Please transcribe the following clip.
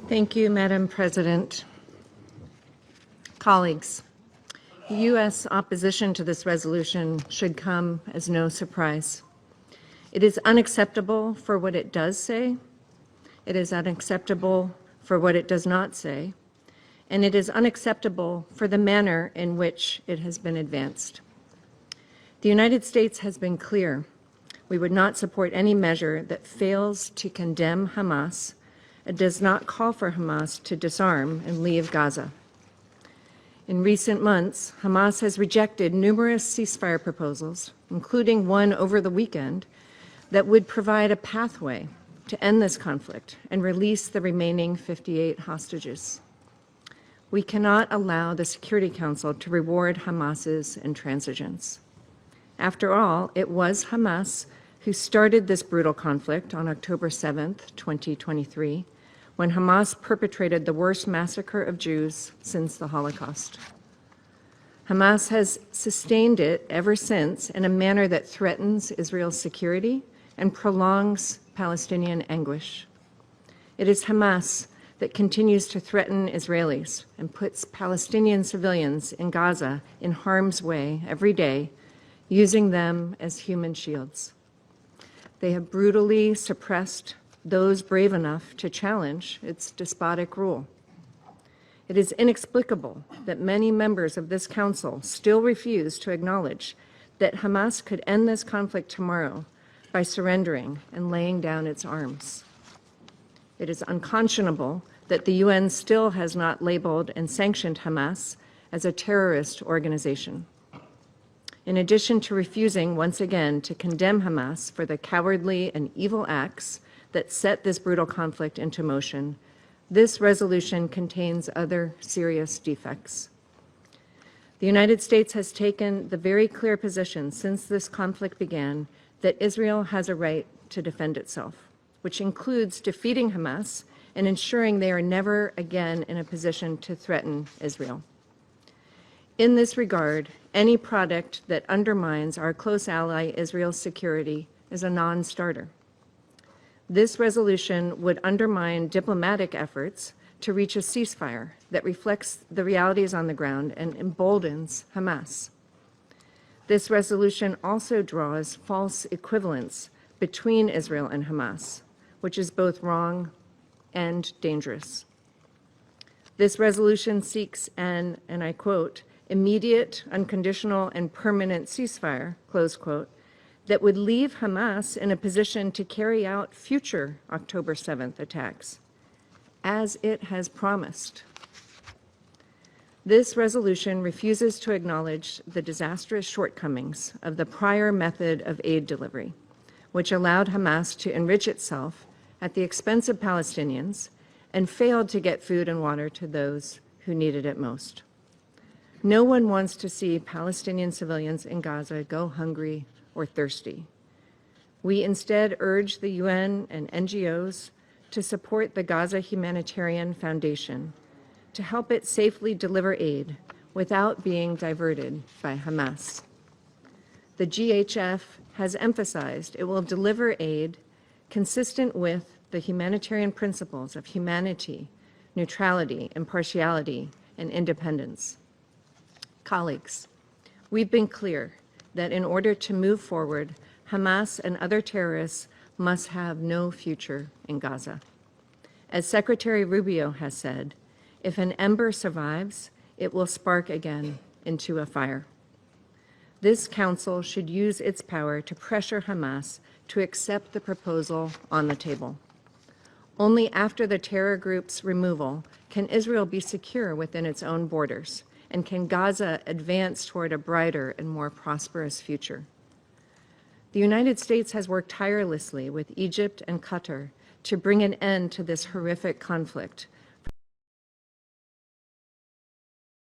Thank you, Madam President. Colleagues, the U.S. opposition to this resolution should come as no surprise. It is unacceptable for what it does say, it is unacceptable for what it does not say, and it is unacceptable for the manner in which it has been advanced. The United States has been clear. We would not support any measure that fails to condemn Hamas and does not call for Hamas to disarm and leave Gaza. In recent months, Hamas has rejected numerous ceasefire proposals, including one over the weekend, that would provide a pathway to end this conflict and release the remaining 58 hostages. We cannot allow the Security Council to reward Hamas's intransigence. After all, it was Hamas who started this brutal conflict on October 7th, 2023, when Hamas perpetrated the worst massacre of Jews since the Holocaust. Hamas has sustained it ever since in a manner that threatens Israel's security and prolongs Palestinian anguish. It is Hamas that continues to threaten Israelis and puts Palestinian civilians in Gaza in harm's way every day, using them as human shields. They have brutally suppressed those brave enough to challenge its despotic rule. It is inexplicable that many members of this council still refuse to acknowledge that Hamas could end this conflict tomorrow by surrendering and laying down its arms. It is unconscionable that the UN still has not labeled and sanctioned Hamas as a terrorist organization. In addition to refusing once again to condemn Hamas for the cowardly and evil acts that set this brutal conflict into motion, this resolution contains other serious defects. The United States has taken the very clear position since this conflict began that Israel has a right to defend itself, which includes defeating Hamas and ensuring they are never again in a position to threaten Israel. In this regard, any product that undermines our close ally Israel's security is a non-starter. This resolution would undermine diplomatic efforts to reach a ceasefire that reflects the realities on the ground and emboldens Hamas. This resolution also draws false equivalence between Israel and Hamas, which is both wrong and dangerous. This resolution seeks an, and I quote, immediate, unconditional, and permanent ceasefire, close quote, that would leave Hamas in a position to carry out future October 7th attacks, as it has promised. This resolution refuses to acknowledge the disastrous shortcomings of the prior method of aid delivery, which allowed Hamas to enrich itself at the expense of Palestinians and failed to get food and water to those who needed it most. No one wants to see Palestinian civilians in Gaza go hungry or thirsty. We instead urge the UN and NGOs to support the Gaza Humanitarian Foundation to help it safely deliver aid without being diverted by Hamas. The GHF has emphasized it will deliver aid consistent with the humanitarian principles of humanity, neutrality, impartiality, and independence. Colleagues, we've been clear that in order to move forward, Hamas and other terrorists must have no future in Gaza. As Secretary Rubio has said, if an ember survives, it will spark again into a fire. This council should use its power to pressure Hamas to accept the proposal on the table. Only after the terror group's removal can Israel be secure within its own borders, and can Gaza advance toward a brighter and more prosperous future. The United States has worked tirelessly with Egypt and Qatar to bring an end to this horrific conflict